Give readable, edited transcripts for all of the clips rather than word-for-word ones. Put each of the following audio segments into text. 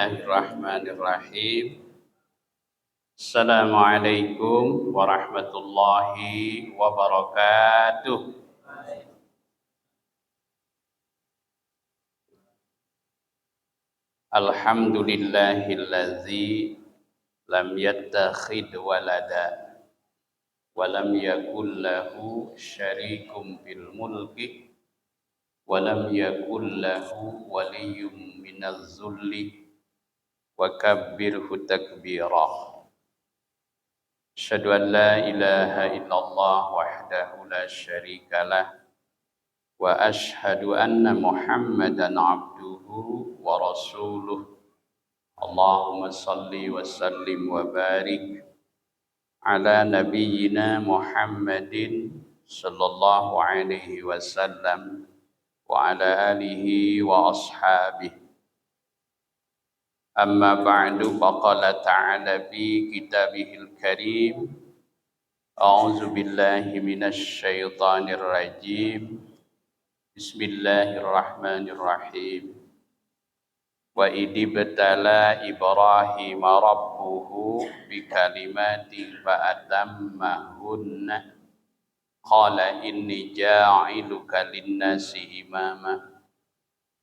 Bismillahirrahmanirrahim. Assalamualaikum warahmatullahi wabarakatuh. Alhamdulillahillazi lam yattakhid walada wa lam yakul lahu syarikum fil mulki wa lam yakul lahu waliyyun minaz zulli wa kabbirhu takbira. Asyhadu an la ilaha illallah wahdahu la syarikalah wa asyhadu anna Muhammadan abduhu wa rasuluh. Allahumma salli wa sallim wa barik ala nabiyyina Muhammadin sallallahu alaihi wasallam wa ala alihi wa ashabihi. Amma ba'du, faqala ta'ala fi kitabihil karim, a'udzu billahi minasy syaithanir rajim. Bismillahirrahmanirrahim. Wa idibtala Ibrahim rabbuhu bikalimatin fa'atammahunna qala inni ja'iluka linnasi imama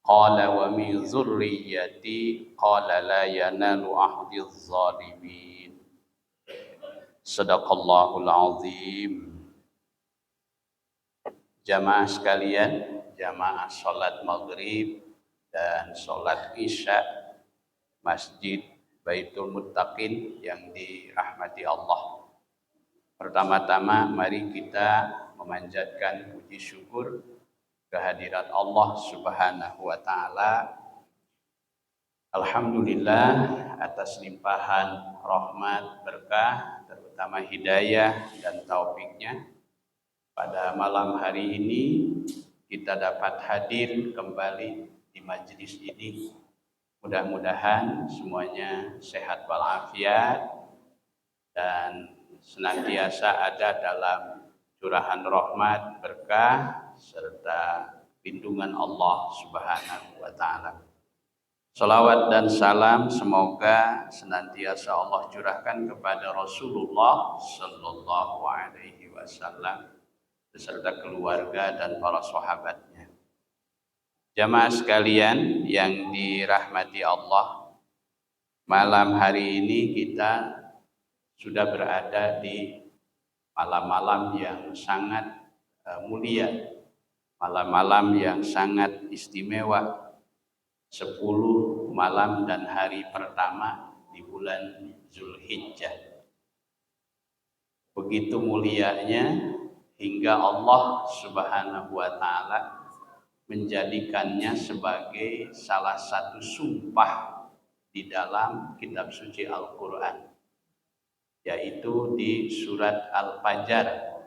qala wa min dzurriyyati qala la yanalu ahdiz zalimin. Shadaqallahul azim. Jamaah sekalian, jamaah salat maghrib dan salat isya Masjid Baitul Muttaqin yang dirahmati Allah. Pertama-tama mari kita memanjatkan puji syukur kehadirat Allah Subhanahu wa taala. Alhamdulillah atas limpahan rahmat, berkah, terutama hidayah dan taufiknya. Pada malam hari ini kita dapat hadir kembali di majelis ini. Mudah-mudahan semuanya sehat walafiat dan senantiasa ada dalam curahan rahmat, berkah serta lindungan Allah Subhanahu wa taala. Salawat dan salam semoga senantiasa Allah curahkan kepada Rasulullah sallallahu alaihi wasallam beserta keluarga dan para sahabatnya. Jamaah sekalian yang dirahmati Allah, malam hari ini kita sudah berada di malam-malam yang sangat mulia, malam-malam yang sangat istimewa, 10 malam dan hari pertama di bulan Zulhijjah. Begitu mulianya hingga Allah Subhanahu wa taala menjadikannya sebagai salah satu sumpah di dalam kitab suci Al-Qur'an, yaitu di surat Al-Fajr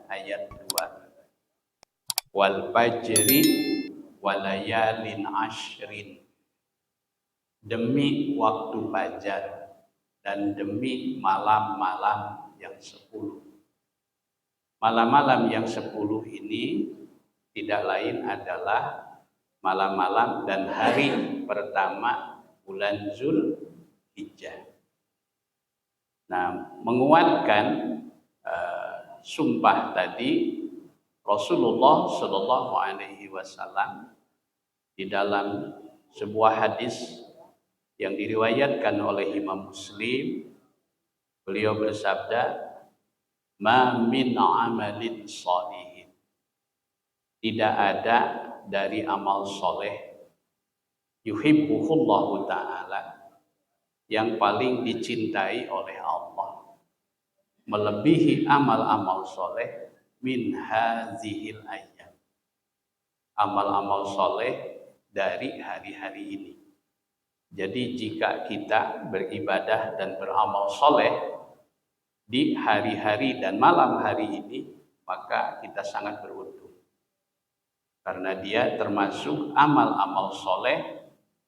ayat 2. Wal fajri walayalin ashrin. Demi waktu fajar dan demi malam-malam yang 10. Malam-malam yang 10 ini tidak lain adalah malam-malam dan hari pertama bulan Zulhijjah. Nah, menguatkan sumpah tadi, Rasulullah Shallallahu Alaihi Wasallam di dalam sebuah hadis yang diriwayatkan oleh Imam Muslim, beliau bersabda, "Ma min amalin sholihin." Tidak ada dari amal soleh yuhibbuhullahu ta'ala yang paling dicintai oleh Allah melebihi amal-amal soleh min hazihil ayyam, amal-amal soleh dari hari-hari ini. Jadi jika kita beribadah dan beramal soleh di hari-hari dan malam hari ini, maka kita sangat beruntung. Karena dia termasuk amal-amal soleh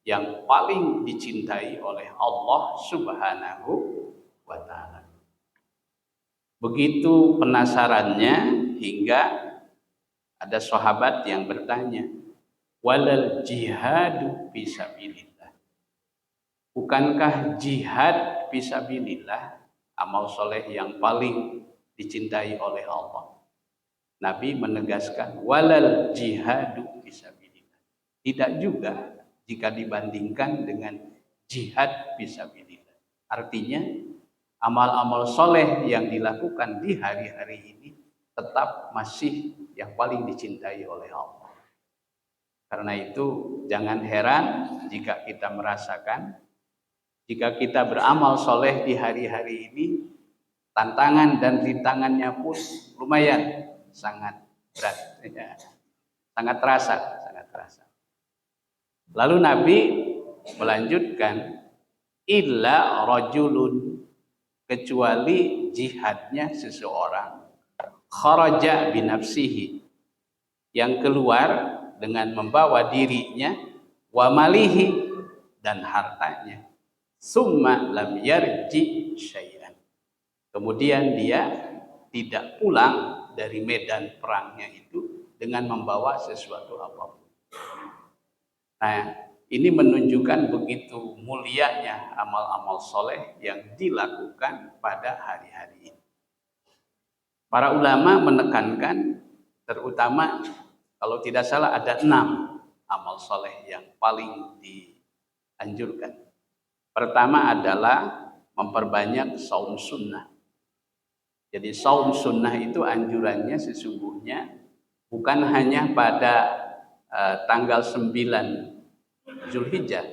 yang paling dicintai oleh Allah Subhanahu wa ta'ala. Begitu penasarannya hingga ada sahabat yang bertanya, walal jihadu fisabilillah, Bukankah jihad fisabilillah amal soleh yang paling dicintai oleh Allah? Nabi menegaskan walal jihadu fisabilillah. Tidak juga jika dibandingkan dengan jihad fisabilillah. Artinya amal-amal soleh yang dilakukan di hari-hari ini tetap masih yang paling dicintai oleh Allah. Karena itu jangan heran jika kita merasakan, jika kita beramal soleh di hari-hari ini, tantangan dan rintangannya pun lumayan sangat berat, ya. sangat terasa. Lalu Nabi melanjutkan, illa rajulun, kecuali jihadnya seseorang, kharaja binafsihi, yang keluar dengan membawa dirinya, wa malihi, dan hartanya, summa lam yarji syai'an, kemudian dia tidak pulang dari medan perangnya itu dengan membawa sesuatu apapun. Nah, ini menunjukkan begitu mulianya amal-amal soleh yang dilakukan pada hari-hari ini. Para ulama menekankan, terutama kalau tidak salah ada 6 amal soleh yang paling dianjurkan. Pertama adalah memperbanyak saum sunnah. Jadi saum sunnah itu anjurannya sesungguhnya bukan hanya pada tanggal 9 Zulhijjah,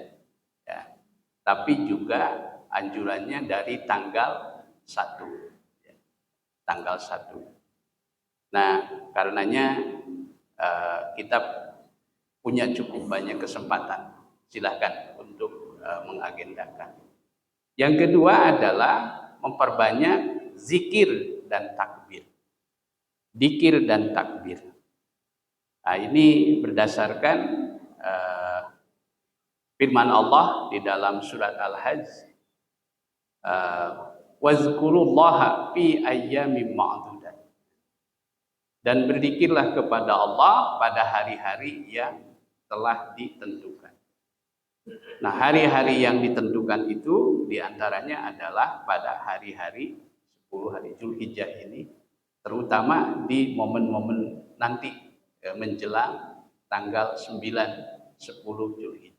ya, tapi juga anjurannya dari tanggal 1, ya, tanggal 1. Nah, karenanya kita punya cukup banyak kesempatan. Silahkan untuk mengagendakan. Yang kedua adalah memperbanyak zikir dan takbir. Zikir dan takbir. Nah, ini berdasarkan firman Allah di dalam surat Al-Hajj, wazkurullaha fi ayyamin ma'dudat, dan berzikirlah kepada Allah pada hari-hari yang telah ditentukan. Nah, hari-hari yang ditentukan itu diantaranya adalah pada hari-hari 10 hari Zulhijjah ini, terutama di momen-momen nanti menjelang tanggal 9, 10 Zulhijjah.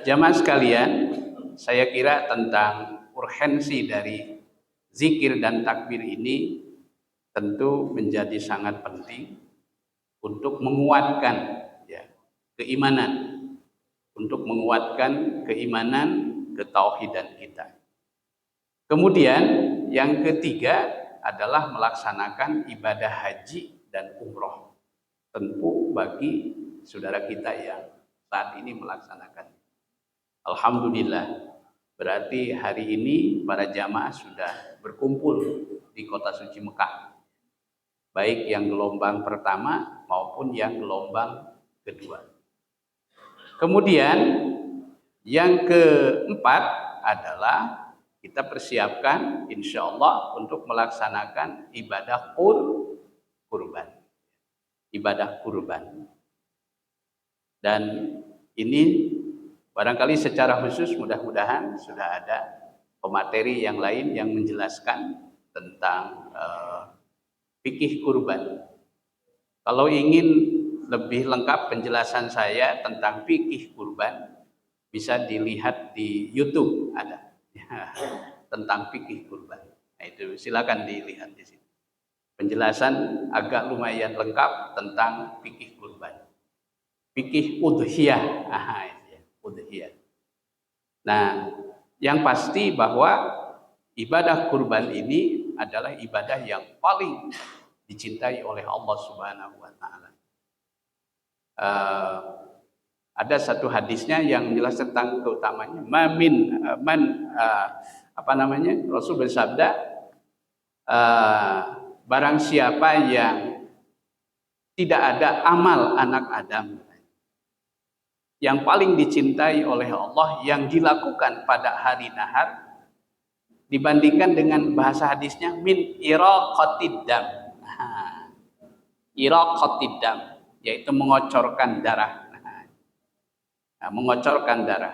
Jamaah sekalian, saya kira tentang urgensi dari zikir dan takbir ini tentu menjadi sangat penting untuk menguatkan, ya, keimanan, untuk menguatkan keimanan, ketauhidan kita. Kemudian yang ketiga adalah melaksanakan ibadah haji dan umroh. Tentu bagi saudara kita yang saat ini melaksanakan. Alhamdulillah, berarti hari ini para jamaah sudah berkumpul di kota suci Mekah, baik yang gelombang pertama maupun yang gelombang kedua. Kemudian yang keempat adalah kita persiapkan insya Allah untuk melaksanakan ibadah kurban. Ibadah kurban. Dan ini barangkali secara khusus mudah-mudahan sudah ada pemateri yang lain yang menjelaskan tentang fikih kurban. Kalau ingin lebih lengkap penjelasan saya tentang fikih kurban, bisa dilihat di YouTube ada tentang fikih kurban. Nah, itu silakan dilihat di sini. Penjelasan agak lumayan lengkap tentang fikih kurban. Fikih udhiyah. Udhiyah. Nah, yang pasti bahwa ibadah kurban ini adalah ibadah yang paling dicintai oleh Allah Subhanahu wa taala. Ada satu hadisnya yang jelas tentang keutamanya. Rasul bersabda, barang siapa yang tidak ada amal anak Adam yang paling dicintai oleh Allah yang dilakukan pada hari nahar dibandingkan dengan bahasa hadisnya min iraqatid dam. Iraqatid dam, yaitu mengocorkan darah. Mengocorkan darah.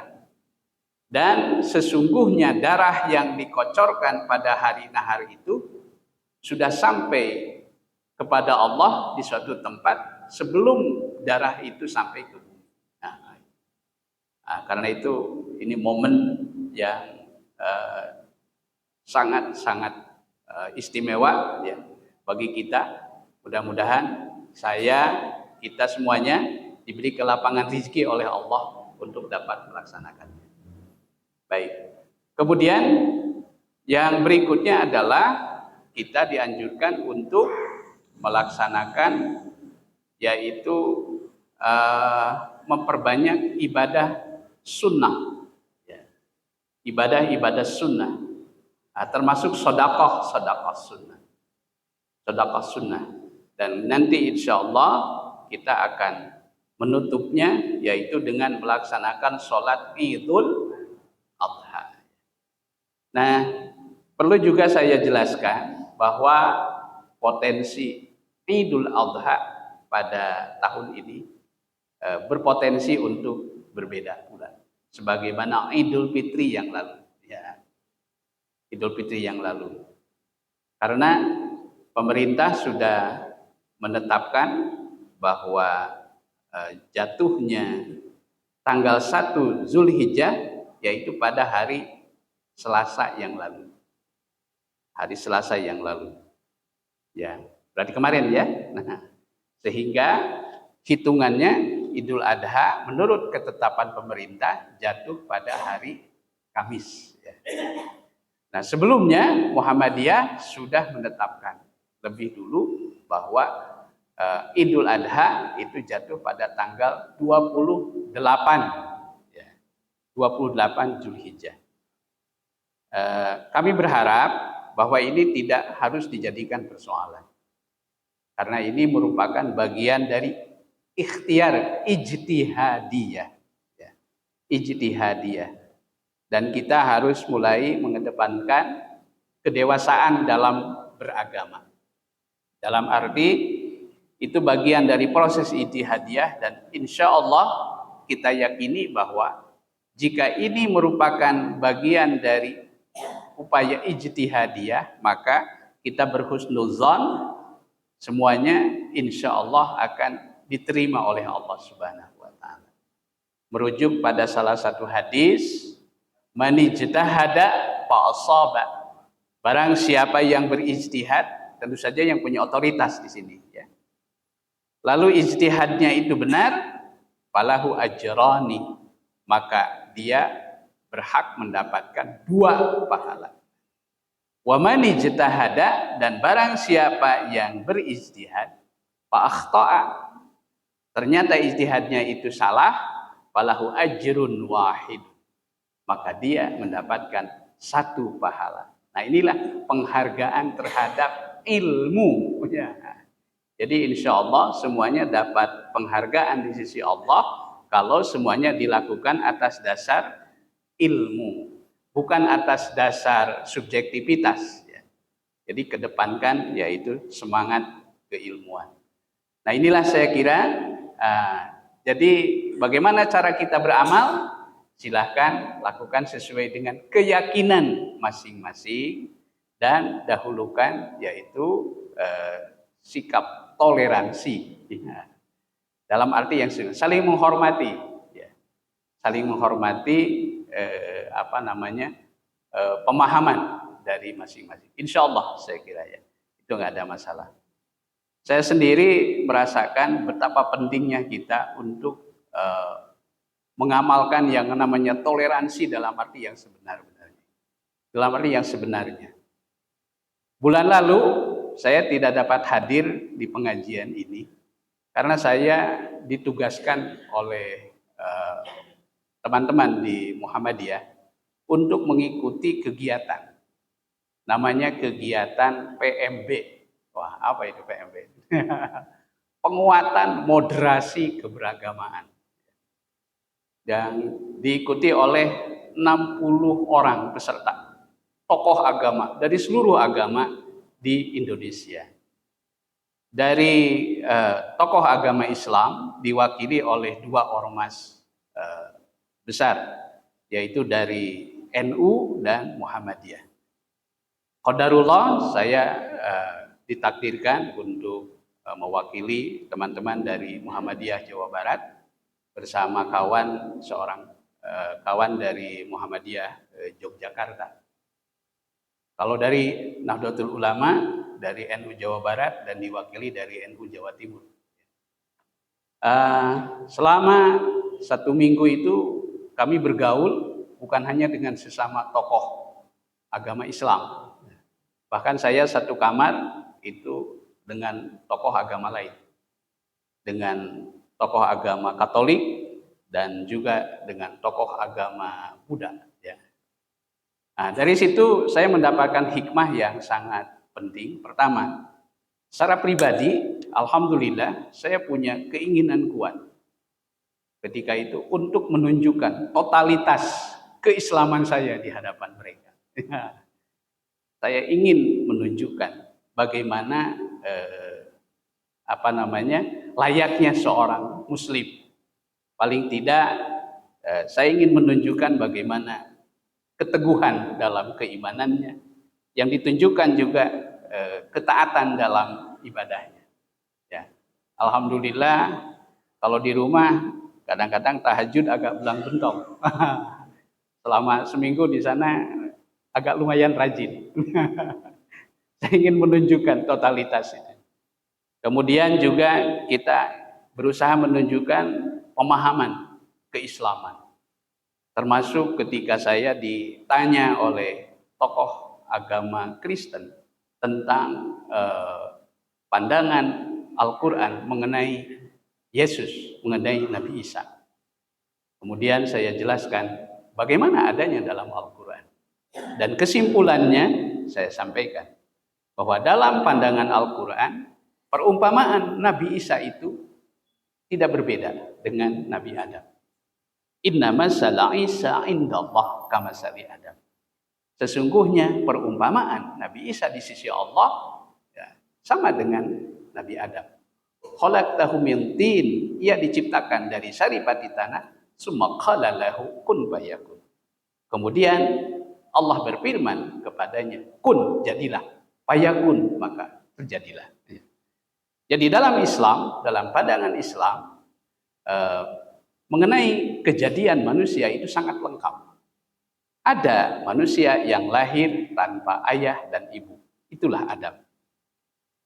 Dan sesungguhnya darah yang dikocorkan pada hari nahar itu sudah sampai kepada Allah di suatu tempat sebelum darah itu sampai ke bumi. Karena itu ini momen yang sangat-sangat istimewa ya bagi kita. Mudah-mudahan kita semuanya diberi kelapangan rezeki oleh Allah untuk dapat melaksanakannya. Baik. Kemudian yang berikutnya adalah kita dianjurkan untuk melaksanakan yaitu memperbanyak ibadah sunnah, ya. Ibadah sunnah, termasuk sedekah sunnah. Dan nanti insya Allah kita akan menutupnya yaitu dengan melaksanakan sholat Idul Adha. Nah, perlu juga saya jelaskan bahwa potensi Idul Adha pada tahun ini berpotensi untuk berbeda pula, sebagaimana Idul Fitri yang lalu. Ya, Idul Fitri yang lalu. Karena pemerintah sudah menetapkan bahwa jatuhnya tanggal 1 Zulhijjah yaitu pada hari Selasa yang lalu. Hari Selasa yang lalu. Ya, berarti kemarin ya. Nah, sehingga hitungannya Idul Adha menurut ketetapan pemerintah jatuh pada hari Kamis. Ya. Nah, sebelumnya Muhammadiyah sudah menetapkan lebih dulu bahwa Idul Adha itu jatuh pada tanggal 28 ya, 28 Zulhijjah. Kami berharap bahwa ini tidak harus dijadikan persoalan. Karena ini merupakan bagian dari ikhtiar ijtihadiyah. Ya, ijtihadiyah. Dan kita harus mulai mengedepankan kedewasaan dalam beragama. Dalam arti itu bagian dari proses ijtihadiyah dan insya Allah kita yakini bahwa jika ini merupakan bagian dari upaya ijtihadiyah, maka kita berhusnuzon semuanya insya Allah akan diterima oleh Allah Subhanahu wa Ta'ala. Merujuk pada salah satu hadis, man ijtahada fa asaba. Barang siapa yang berijtihad, tentu saja yang punya otoritas di sini ya. Lalu ijtihadnya itu benar, falahu ajrani, maka dia berhak mendapatkan 2 pahala. Wa man ijtahada, dan barang siapa yang berijtihad fa akhta'a, ternyata ijtihadnya itu salah, falahu ajrun wahid, maka dia mendapatkan 1 pahala. Nah, inilah penghargaan terhadap ilmu ya. Jadi insya Allah semuanya dapat penghargaan di sisi Allah kalau semuanya dilakukan atas dasar ilmu, bukan atas dasar subjektivitas. Ya. Jadi kedepankan yaitu semangat keilmuan. Nah, inilah saya kira. Jadi bagaimana cara kita beramal? Silahkan lakukan sesuai dengan keyakinan masing-masing dan dahulukan yaitu sikap toleransi ya. Dalam arti yang saling menghormati ya. Saling menghormati pemahaman dari masing-masing. Insya Allah saya kira ya itu nggak ada masalah. Saya sendiri merasakan betapa pentingnya kita untuk mengamalkan yang namanya toleransi dalam arti yang sebenar-benarnya. Dalam arti yang sebenarnya. Bulan lalu saya tidak dapat hadir di pengajian ini karena saya ditugaskan oleh teman-teman di Muhammadiyah untuk mengikuti kegiatan. Namanya kegiatan PMB. Wah, apa itu PMB? Penguatan moderasi keberagamaan. Dan diikuti oleh 60 orang peserta, tokoh agama dari seluruh agama di Indonesia. Dari tokoh agama Islam diwakili oleh 2 ormas besar, yaitu dari NU dan Muhammadiyah. Qadarullah saya ditakdirkan untuk mewakili teman-teman dari Muhammadiyah Jawa Barat bersama seorang kawan dari Muhammadiyah Yogyakarta. Kalau dari Nahdlatul Ulama dari NU Jawa Barat dan diwakili dari NU Jawa Timur. Selama 1 minggu itu kami bergaul bukan hanya dengan sesama tokoh agama Islam. Bahkan saya satu kamar itu dengan tokoh agama lain. Dengan tokoh agama Katolik dan juga dengan tokoh agama Buddha. Ya. Nah, dari situ saya mendapatkan hikmah yang sangat penting. Pertama, secara pribadi, alhamdulillah saya punya keinginan kuat ketika itu untuk menunjukkan totalitas keislaman saya di hadapan mereka. Saya ingin menunjukkan bagaimana layaknya seorang muslim. Paling tidak saya ingin menunjukkan bagaimana keteguhan dalam keimanannya, yang ditunjukkan juga ketaatan dalam ibadahnya. Ya. Alhamdulillah kalau di rumah kadang-kadang tahajud agak belang-bentong. Selama seminggu di sana agak lumayan rajin. Saya ingin menunjukkan totalitas itu. Kemudian juga kita berusaha menunjukkan pemahaman keislaman. Termasuk ketika saya ditanya oleh tokoh agama Kristen tentang pandangan Al-Quran mengenai Yesus, mengenai Nabi Isa. Kemudian saya jelaskan bagaimana adanya dalam Al-Quran. Dan kesimpulannya saya sampaikan bahwa dalam pandangan Al-Quran, perumpamaan Nabi Isa itu tidak berbeda dengan Nabi Adam. Inna masala Isa indallah kamasali Adam. Sesungguhnya perumpamaan Nabi Isa di sisi Allah ya, sama dengan Nabi Adam. Khalaqtahu min tin, ia diciptakan dari saripati tanah, summa qala lahu kun fayakun. Kemudian Allah berfirman kepadanya, kun, jadilah, fayakun, maka terjadilah. Jadi dalam Islam, dalam pandangan Islam, mengenai kejadian manusia itu sangat lengkap. Ada manusia yang lahir tanpa ayah dan ibu, itulah Adam.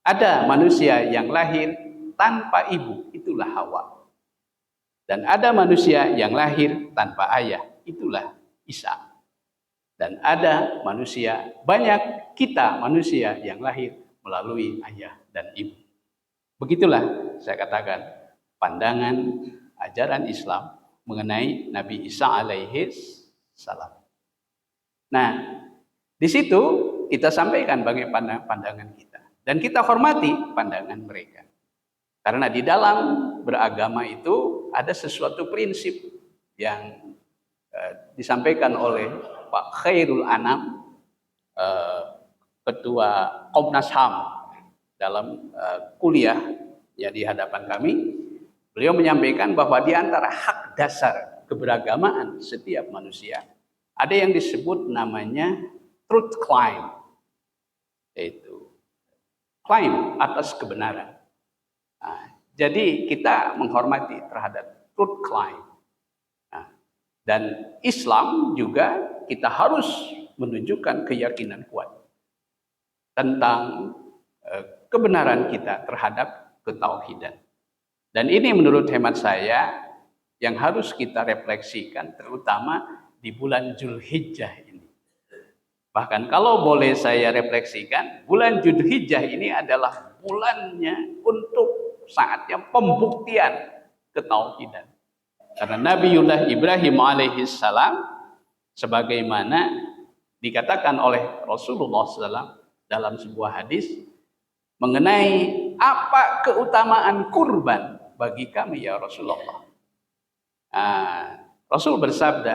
Ada manusia yang lahir tanpa ibu, itulah Hawa. Dan ada manusia yang lahir tanpa ayah, itulah Isa. Dan ada manusia, banyak kita manusia yang lahir melalui ayah dan ibu. Begitulah saya katakan pandangan ajaran Islam mengenai Nabi Isa alaihi salam. Nah, di situ kita sampaikan bagaimana pandangan kita. Dan kita hormati pandangan mereka. Karena di dalam beragama itu ada sesuatu prinsip yang disampaikan oleh Pak Khairul Anam, Ketua Komnas HAM dalam kuliah ya di hadapan kami. Beliau menyampaikan bahwa di antara hak dasar keberagamaan setiap manusia ada yang disebut namanya truth claim, yaitu klaim atas kebenaran. Nah, jadi kita menghormati terhadap truth claim. Nah, dan Islam juga kita harus menunjukkan keyakinan kuat tentang kebenaran kita terhadap ketauhidan. Dan ini menurut hemat saya yang harus kita refleksikan terutama di bulan Zulhijjah ini. Bahkan kalau boleh saya refleksikan, bulan Zulhijjah ini adalah bulannya untuk saatnya pembuktian ketauhidan. Karena Nabiullah Ibrahim alaihissalam sebagaimana dikatakan oleh Rasulullah SAW dalam sebuah hadis mengenai apa keutamaan kurban bagi kami ya Rasulullah. Rasul bersabda,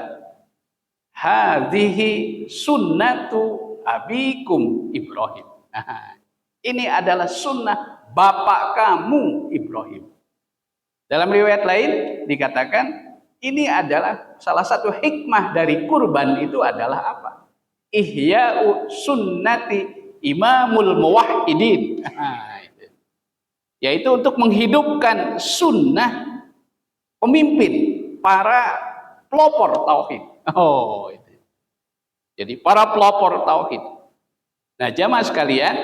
hadhihi sunnatu abikum Ibrahim. Ini adalah sunnah bapak kamu Ibrahim. Dalam riwayat lain dikatakan ini adalah salah satu hikmah dari kurban itu adalah apa? Ihya'u sunnati imamul muwahhidin. Yaitu untuk menghidupkan sunnah pemimpin para pelopor tauhid. Oh, itu. Jadi para pelopor tauhid. Nah, jamaah sekalian,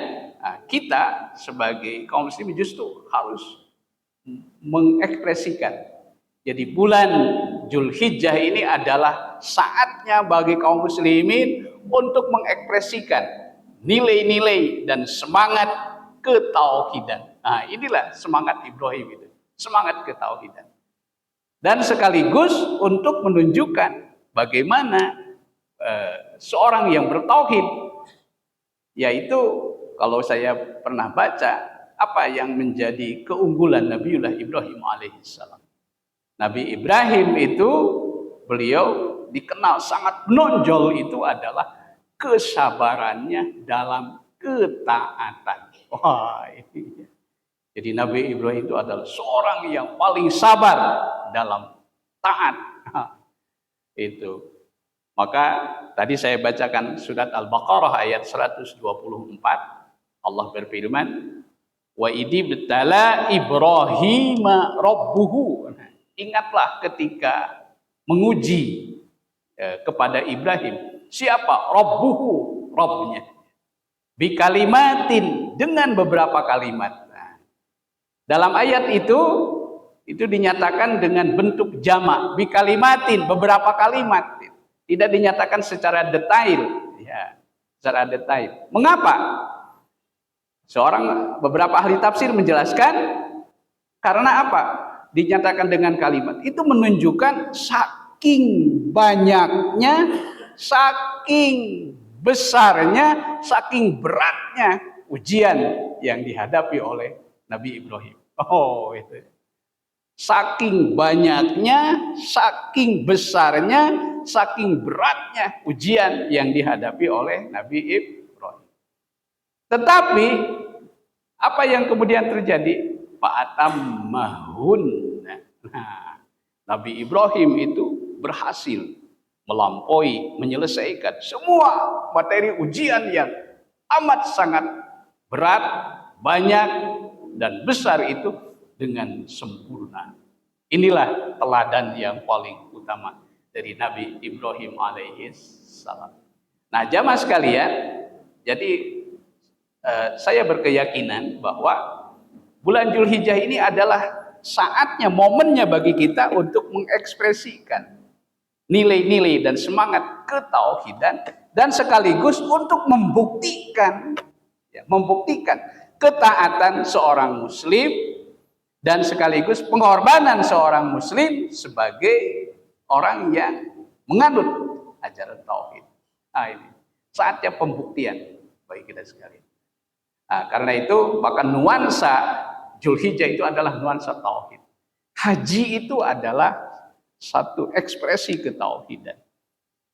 kita sebagai kaum muslimin justru harus mengekspresikan. Jadi bulan Zulhijjah ini adalah saatnya bagi kaum muslimin untuk mengekspresikan nilai-nilai dan semangat ketauhidan. Nah, inilah semangat Ibrahim itu, semangat ketauhidan. Dan sekaligus untuk menunjukkan bagaimana seorang yang bertauhid, yaitu kalau saya pernah baca apa yang menjadi keunggulan Nabiullah Ibrahim alaihissalam. Nabi Ibrahim itu beliau dikenal sangat menonjol itu adalah kesabarannya dalam ketaatan. Wah, ini. Jadi Nabi Ibrahim itu adalah seorang yang paling sabar dalam taat. Itu. Maka tadi saya bacakan surat Al-Baqarah ayat 124. Allah berfirman, wa idibtala Ibrahima rabbuhu. Ingatlah ketika menguji kepada Ibrahim, siapa rabbuhu, Rabbnya, bikalimatin, dengan beberapa kalimat. Nah, dalam ayat itu dinyatakan dengan bentuk jamak, bikalimatin, beberapa kalimat, tidak dinyatakan secara detail, ya, secara detail. Mengapa? Beberapa ahli tafsir menjelaskan karena apa? Dinyatakan dengan kalimat itu menunjukkan saking banyaknya, saking besarnya, saking beratnya ujian yang dihadapi oleh Nabi Ibrahim. Oh, itu. Saking banyaknya, saking besarnya, saking beratnya ujian yang dihadapi oleh Nabi Ibrahim. Tetapi apa yang kemudian terjadi? Fa'atammahun. Nah, Nabi Ibrahim itu berhasil melampaui, menyelesaikan semua materi ujian yang amat sangat berat, banyak, dan besar itu dengan sempurna. Inilah teladan yang paling utama dari Nabi Ibrahim alaihissalam. Nah, jamaah sekalian, jadi saya berkeyakinan bahwa bulan Zulhijjah ini adalah saatnya, momennya bagi kita untuk mengekspresikan nilai-nilai dan semangat ketauhidan, dan sekaligus untuk membuktikan ketaatan seorang muslim dan sekaligus pengorbanan seorang muslim sebagai orang yang menganut ajaran tauhid. Nah, ini saatnya pembuktian bagi kita sekalian. Nah, karena itu maka nuansa Zulhijjah itu adalah nuansa tauhid. Haji itu adalah satu ekspresi ketauhidan.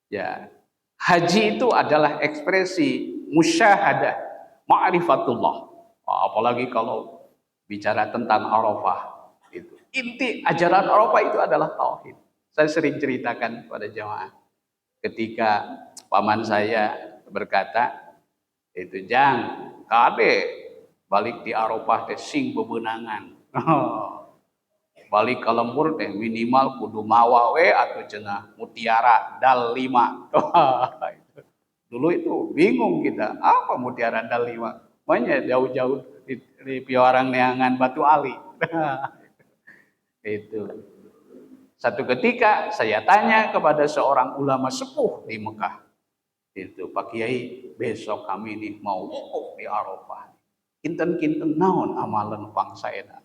Ya, haji itu adalah ekspresi musyahadah, ma'rifatullah. Apalagi kalau bicara tentang Arafah, itu inti ajaran Arafah itu adalah tauhid. Saya sering ceritakan pada jamaah ketika paman saya berkata, itu Jang, kade balik di Arafah teh sing bebenangan. Balik ke lembur teh minimal kudu mawa we atau cenah mutiara dal 5. Dulu itu bingung kita, apa mutiara dal 5? Makanya jauh-jauh di Piorang Neangan Batu Ali. Itu. Satu ketika saya tanya kepada seorang ulama sepuh di Mekah. Itu, Pak Kiai, besok kami ini mau wukuf di Arafah. Kinten-kinten naon amalan bangsa eta.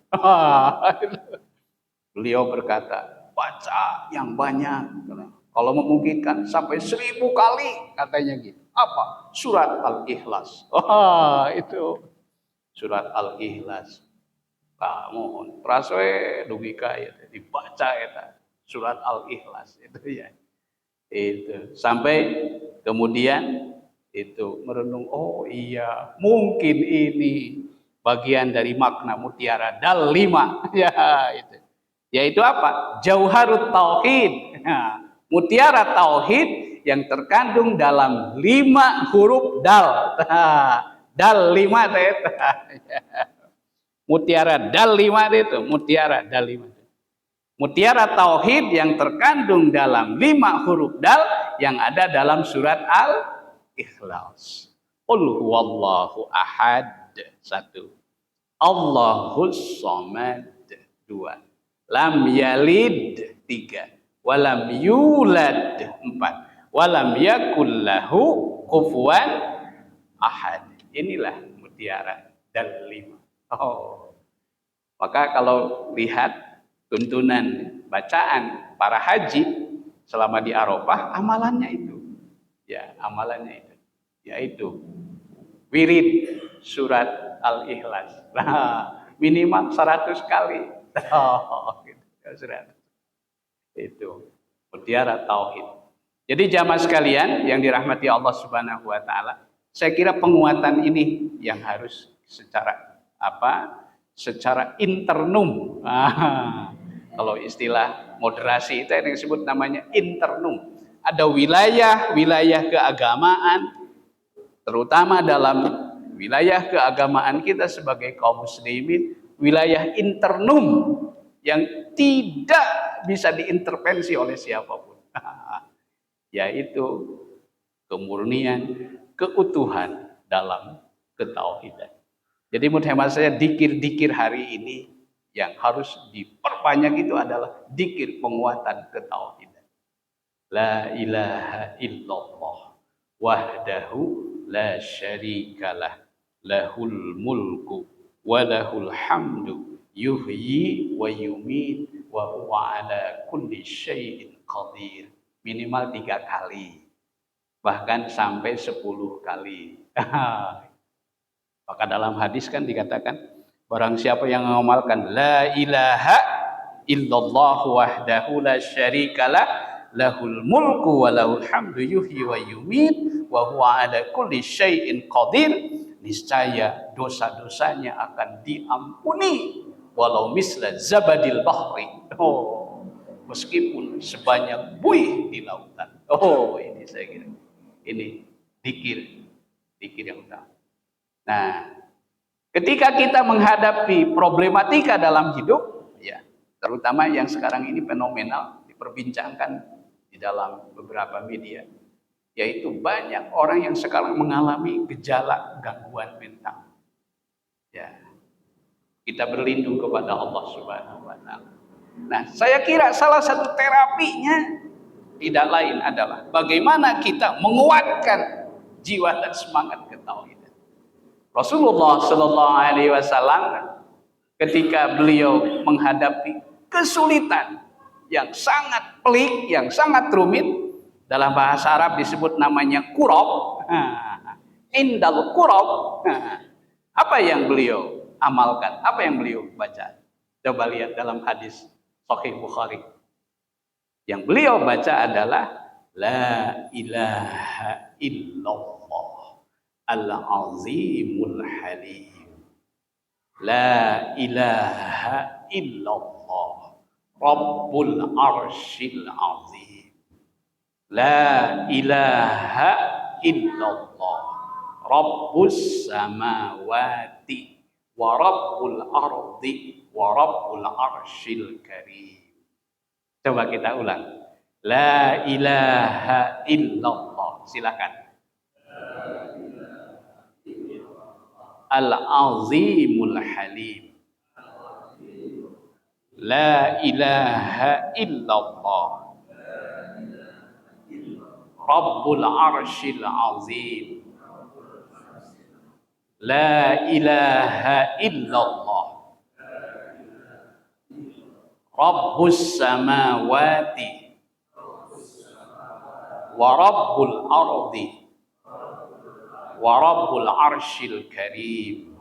Beliau berkata, baca yang banyak. Kalau memungkinkan sampai 1000 kali, katanya gitu. Apa? Surat Al-Ikhlas. Wah, itu surat Al-Ikhlas. Mohon prasoe dugi ka ya dibaca eta surat Al-Ikhlas itu ya. Itu sampai kemudian itu merenung, oh iya, mungkin ini bagian dari makna mutiara dal 5. Ya, itu. Yaitu apa? Jauharut Tauhid. Nah, mutiara tauhid yang terkandung dalam 5 huruf dal. Dal 5 teh. Mutiara dal 5 itu, mutiara dal 5. Mutiara tauhid yang terkandung dalam 5 huruf dal yang ada dalam surat Al-Ikhlas. Qul huwallahu ahad, 1. Allahus somad, 2. Lam yalid, 3. Walam yulad, 4. Walam yakul lahu kufuwan ahad. Inilah mutiara dal 5. Oh. Maka kalau lihat tuntunan bacaan para haji selama di Arafah, amalannya itu. Ya, amalannya itu. Yaitu wirid surat Al-Ikhlas. Nah, minimal 100 kali. Oh, gitu. Itu mutiara tauhid. Jadi jamaah sekalian yang dirahmati Allah Subhanahu wa taala, saya kira penguatan ini yang harus secara secara internum. Kalau istilah moderasi itu yang disebut namanya internum. Ada wilayah keagamaan, terutama dalam wilayah keagamaan kita sebagai kaum muslimin, wilayah internum yang tidak bisa diintervensi oleh siapapun. Yaitu kemurnian, keutuhan dalam ketauhidan. Jadi menurut hemat saya dikir-dikir hari ini yang harus diperbanyak itu adalah dikir penguatan ketauhidan. La ilaha illallah wahdahu la syarikalah lahul mulku wa lahul hamdu yuhyi wa yumit wa huwa ala kulli syai'in qadir. Minimal 3 kali, bahkan sampai 10 kali. Maka dalam hadis kan dikatakan, barang siapa yang mengamalkan la ilaha illallah wahdahu la syarikalah lahul mulku wa lahul hamdu yuhyi wa yumit wa huwa ala kulli syai'in qadir, niscaya dosa-dosanya akan diampuni walau misla zabadil bahri. Oh, meskipun sebanyak buih di lautan. Oh, ini saya kira ini dikir yang utama. Nah, ketika kita menghadapi problematika dalam hidup, ya, terutama yang sekarang ini fenomenal diperbincangkan di dalam beberapa media, yaitu banyak orang yang sekarang mengalami gejala gangguan mental. Ya, kita berlindung kepada Allah Subhanahu wa taala. Nah, saya kira salah satu terapinya tidak lain adalah bagaimana kita menguatkan jiwa dan semangat ketauhidan. Rasulullah Shallallahu Alaihi Wasallam ketika beliau menghadapi kesulitan yang sangat pelik, yang sangat rumit, dalam bahasa Arab disebut namanya kurab. Indal kurab. Apa yang beliau amalkan? Apa yang beliau baca? Coba lihat dalam hadis Sahih Bukhari. Yang beliau baca adalah La ilaha illallah al-azimul halim. La ilaha illallah Rabbul arshil azim. La ilaha illallah Rabbus samawati wa Rabbul ardi wa Rabbul arshil karim. Coba kita ulang. La ilaha illallah. Silakan. Al-azimul halim. La ilaha illallah Rabbul arshil azim. La ilaha illallah Rabbus samawati wa Rabbul ardi wa Rabbul arshil karim.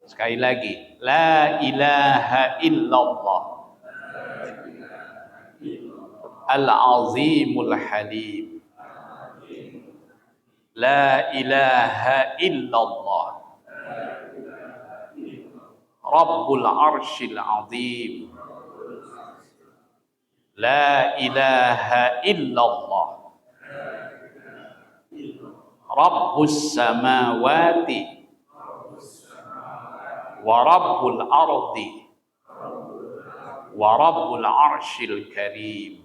Sekali lagi, la ilaha illallah al-azimul halim. La ilaha illallah Rabbul arshil azim. La ilaha illallah Rabbus samawati wa rabbul ardi wa rabbul arshil karim.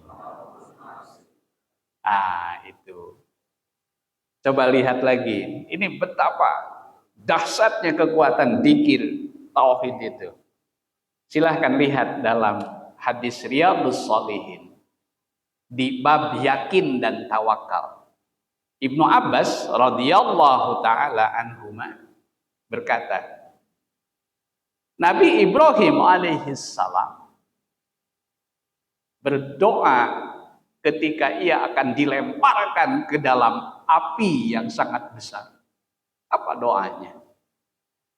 Itu. Coba lihat lagi. Ini betapa dahsyatnya kekuatan dzikir tauhid itu. Silahkan lihat dalam hadis Riyadhus Shalihin di bab yakin dan tawakal. Ibnu Abbas radhiyallahu taala anhuma berkata, Nabi Ibrahim alaihissalam berdoa ketika ia akan dilemparkan ke dalam api yang sangat besar. Apa doanya?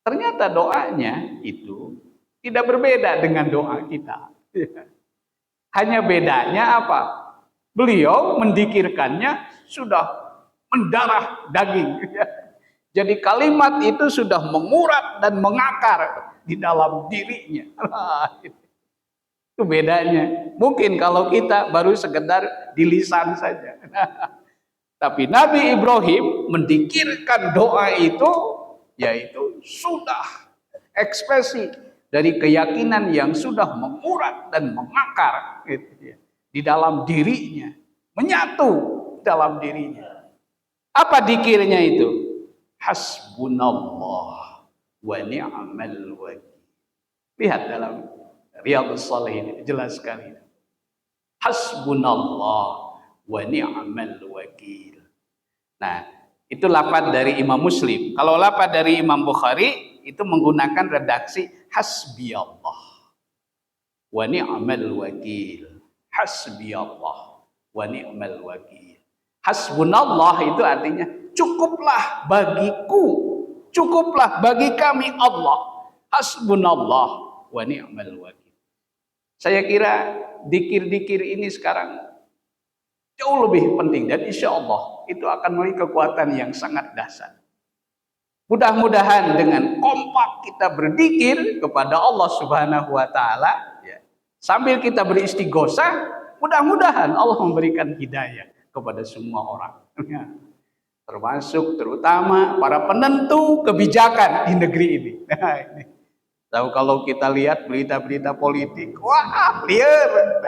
Ternyata doanya itu tidak berbeda dengan doa kita. Hanya bedanya apa? Beliau mendikirkannya sudah mendarah daging. Jadi kalimat itu sudah mengurat dan mengakar di dalam dirinya. Itu bedanya. Mungkin kalau kita baru sekedar di lisan saja. Tapi Nabi Ibrahim mendikirkan doa itu, yaitu sudah ekspresi dari keyakinan yang sudah mengurat dan mengakar gitu ya, di dalam dirinya, menyatu dalam dirinya. Apa dikirnya itu? Hasbunallah wa ni'mal wakil. Lihat dalam Riyadhus Shalihin, jelas sekali. Hasbunallah wa ni'mal wakil. Nah, itu lafaz dari Imam Muslim. Kalau lafaz dari Imam Bukhari itu menggunakan redaksi hasbiyallah wa ni'mal wakil. Hasbiyallah wa ni'mal wakil. Hasbunallah itu artinya cukuplah bagiku, cukuplah bagi kami Allah. Hasbunallah wa ni'mal wakil. Saya kira dikir-dikir ini sekarang jauh lebih penting dan insya Allah itu akan memiliki kekuatan yang sangat dahsyat. Mudah-mudahan dengan kompak kita berzikir kepada Allah Subhanahu wa taala ya, sambil kita beristighosah, mudah-mudahan Allah memberikan hidayah kepada semua orang. Termasuk terutama para penentu kebijakan di negeri ini. Tahu kalau kita lihat berita-berita politik, wah liar.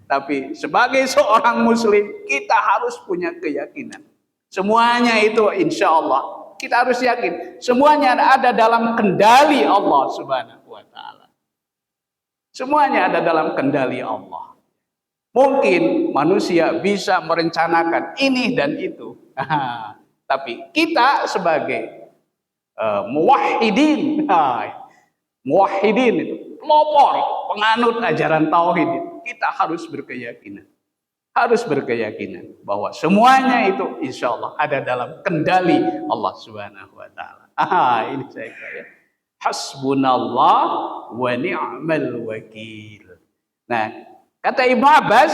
Tapi sebagai seorang muslim, kita harus punya keyakinan. Semuanya itu insya Allah, kita harus yakin. Semuanya ada dalam kendali Allah Subhanahu wa ta'ala. Semuanya ada dalam kendali Allah. Mungkin manusia bisa merencanakan ini dan itu. Tapi kita sebagai muwahhidin, muwahhidin itu pelopor, penganut ajaran tauhid itu, kita harus berkeyakinan bahwa semuanya itu insya Allah ada dalam kendali Allah Subhanahu wa taala. Ini saya kira hasbunallah wa ni'mal wakil. Nah, kata Ibnu Abbas,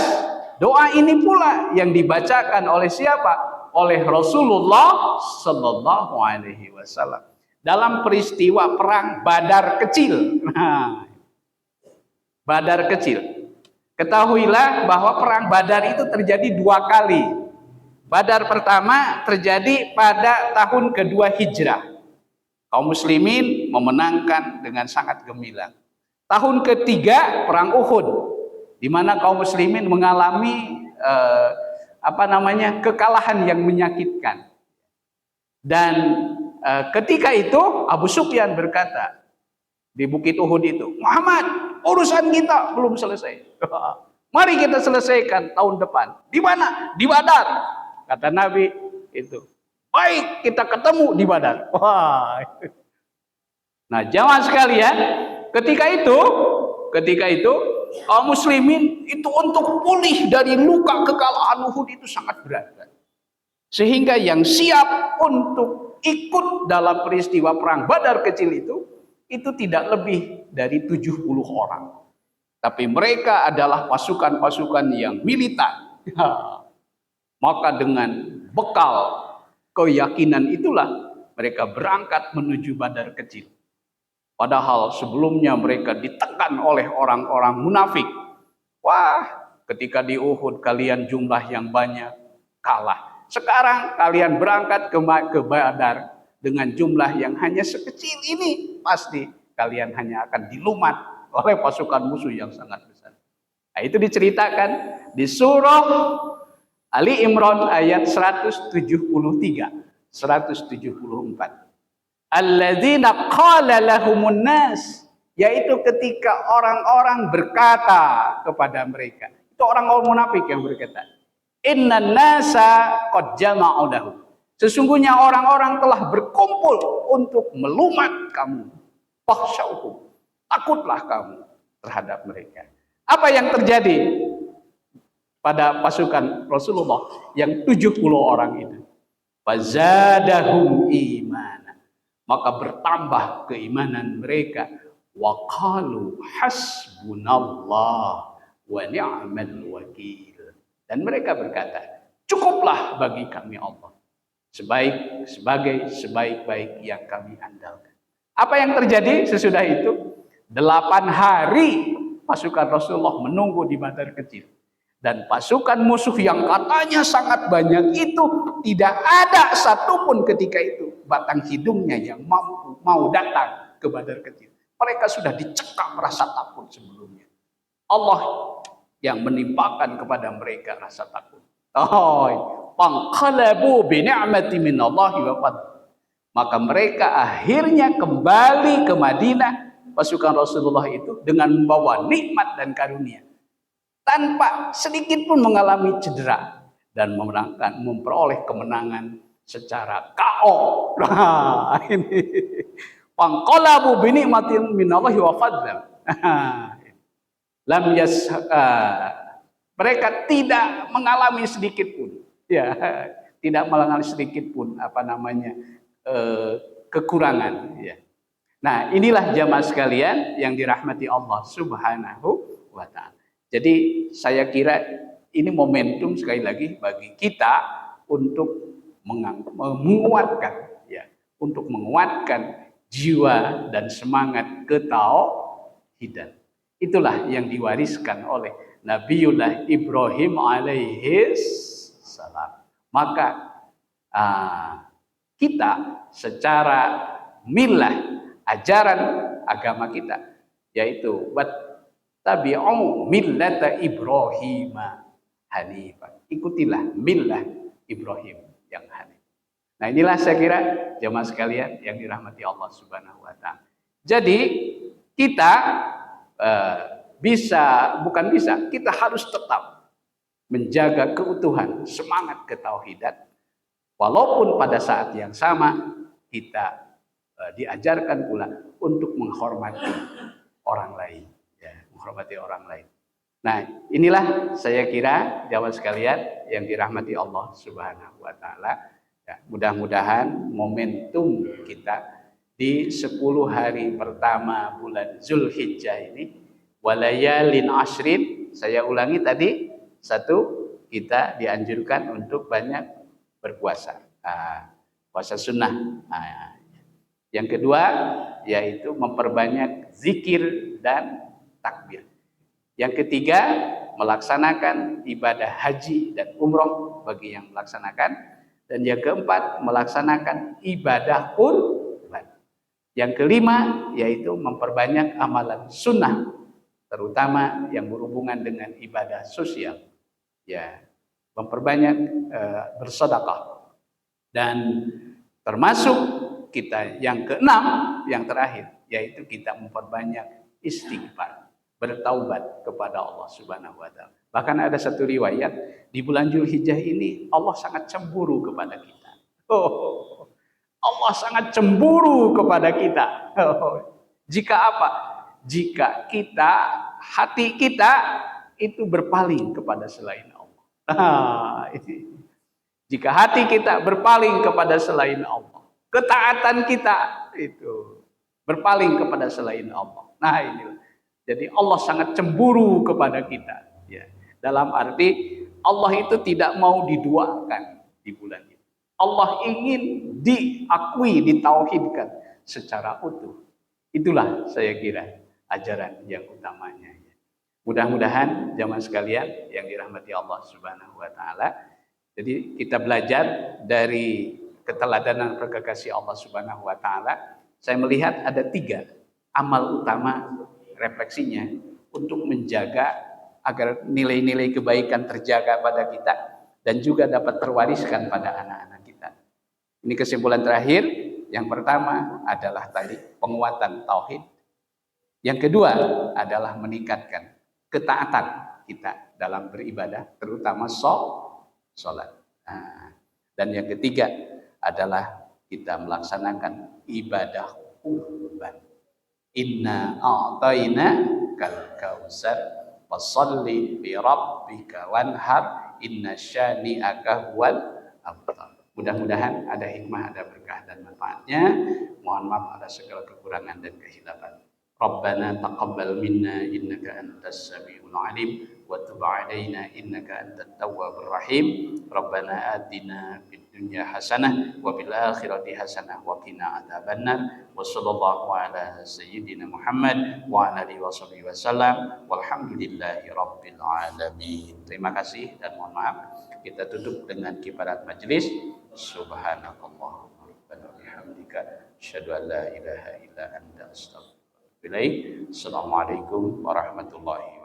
doa ini pula yang dibacakan oleh siapa? Oleh Rasulullah sallallahu alaihi wasallam dalam peristiwa perang Badar kecil. Badar kecil. Ketahuilah bahwa perang Badar itu terjadi 2 kali. Badar pertama terjadi pada tahun kedua Hijrah. Kaum muslimin memenangkan dengan sangat gemilang. Tahun ketiga perang Uhud, di mana kaum muslimin mengalami kekalahan yang menyakitkan. Dan ketika itu Abu Sufyan berkata di Bukit Uhud itu, Muhammad, urusan kita belum selesai. Mari kita selesaikan tahun depan. Di mana? Di Badar. Kata Nabi itu, baik, kita ketemu di Badar. Wah. Nah, jamaah sekalian, ketika itu kaum muslimin itu untuk pulih dari luka kekalahan Uhud itu sangat berat. Sehingga yang siap untuk ikut dalam peristiwa perang Badar kecil itu tidak lebih dari 70 orang. Tapi mereka adalah pasukan-pasukan yang militan. Maka dengan bekal keyakinan itulah mereka berangkat menuju Badar kecil. Padahal sebelumnya mereka ditekan oleh orang-orang munafik. Wah, ketika di Uhud kalian jumlah yang banyak, kalah. Sekarang kalian berangkat ke Badar dengan jumlah yang hanya sekecil ini, pasti kalian hanya akan dilumat oleh pasukan musuh yang sangat besar. Nah, itu diceritakan di surah Ali Imran ayat 173, 174. Alladzina qala lahumun nas, yaitu ketika orang-orang berkata kepada mereka. Itu orang-orang munafik yang berkata, innan nasa qad jama'u lahum. Sesungguhnya orang-orang telah berkumpul untuk melumat kamu. Fakhshawhum. Takutlah kamu terhadap mereka. Apa yang terjadi pada pasukan Rasulullah yang 70 orang itu? Fazadahum iman. Maka bertambah keimanan mereka. Wa qalu hasbunallah wa ni'mal wakil. Dan mereka berkata, cukuplah bagi kami Allah sebagai sebaik-baik yang kami andalkan. Apa yang terjadi sesudah itu? 8 hari pasukan Rasulullah menunggu di Badar kecil. Dan pasukan musuh yang katanya sangat banyak itu tidak ada satupun ketika itu batang hidungnya yang mau datang ke Badar kecil. Mereka sudah dicekam rasa takut sebelumnya. Allah yang menimpakan kepada mereka rasa takut. Panqalabu bi ni'mati minallahi wa fadl. Maka mereka akhirnya kembali ke Madinah, pasukan Rasulullah itu dengan membawa nikmat dan karunia, tanpa sedikit pun mengalami cedera, dan memperoleh kemenangan secara KO. Nah, ini panqalabu bi ni'matin minallahi wa fadl. Lam yas mereka tidak mengalami sedikit pun, ya, tidak mengalami sedikit pun kekurangan, ya. Nah, inilah jamaah sekalian yang dirahmati Allah Subhanahu wa taala. Jadi saya kira ini momentum sekali lagi bagi kita untuk menguatkan, ya, untuk menguatkan jiwa dan semangat ketauhidan. Itulah yang diwariskan oleh Nabiullah Ibrahim alaihis salam. Maka kita secara milah, ajaran agama kita, yaitu tabi'u millata Ibrahim hanifan. Ikutilah milah Ibrahim yang hanif. Nah, inilah saya kira jemaah sekalian yang dirahmati Allah Subhanahu wa taala. Jadi kita kita harus tetap menjaga keutuhan semangat ketauhidan, walaupun pada saat yang sama kita diajarkan pula untuk menghormati orang lain, ya, menghormati orang lain. Nah, inilah saya kira jamaah sekalian yang dirahmati Allah Subhanahu wa taala. Ya, mudah-mudahan momentum kita di 10 hari pertama bulan Zulhijjah ini, walayalin ashrin, saya ulangi tadi, 1, kita dianjurkan untuk banyak berpuasa, puasa sunnah. Yang kedua, yaitu memperbanyak zikir dan takbir. Yang ketiga, melaksanakan ibadah haji dan umroh bagi yang melaksanakan. Dan yang keempat, melaksanakan ibadah kurban. Yang kelima, yaitu memperbanyak amalan sunnah, terutama yang berhubungan dengan ibadah sosial, ya, memperbanyak bersedekah. Dan termasuk kita yang keenam, yang terakhir, yaitu kita memperbanyak istighfar, bertaubat kepada Allah Subhanahu wa taala. Bahkan ada satu riwayat, di bulan Zulhijjah ini Allah sangat cemburu kepada kita. Allah sangat cemburu kepada kita. Jika apa? Jika hati kita itu berpaling kepada selain Allah. Jika hati kita berpaling kepada selain Allah, ketaatan kita itu berpaling kepada selain Allah. Nah, inilah. Jadi Allah sangat cemburu kepada kita. Ya. Dalam arti Allah itu tidak mau diduakan di bulan ini. Allah ingin diakui, ditauhidkan secara utuh. Itulah saya kira ajaran yang utamanya. Mudah-mudahan jamaah sekalian yang dirahmati Allah Subhanahu wa taala, jadi kita belajar dari keteladanan berkekasih Allah Subhanahu wa taala. Saya melihat ada 3 amal utama refleksinya untuk menjaga agar nilai-nilai kebaikan terjaga pada kita dan juga dapat terwariskan pada anak-anak kita. Ini kesimpulan terakhir. Yang pertama adalah tadi penguatan tauhid. Yang kedua adalah meningkatkan ketaatan kita dalam beribadah, terutama sholat. Nah, dan yang ketiga adalah kita melaksanakan ibadah kurban. Inna a'tayna kal kausar fasholli bi rabbika wanhar inna syani'aka huwal abtar. Mudah-mudahan ada hikmah, ada berkah dan manfaatnya. Mohon maaf ada segala kekurangan dan kehilafan. Rabbana taqabbal minna innaka antas samiul alim wa tub alaina innaka antat tawwabur rahim. Rabbana atina fid dunya hasanah wa fil akhirati hasanah wa qina adzabannar. Wa sallallahu ala sayyidina Muhammad wa ala alihi washabihi wasallam. Walhamdulillahi rabbil alamin. Terima kasih dan mohon maaf. Kita tutup dengan kibarat majelis. Subhanakallah wa bihamdika asyhadu an la ilaha illa anta astaghfiruka wa atubu ilaik. Assalamualaikum warahmatullahi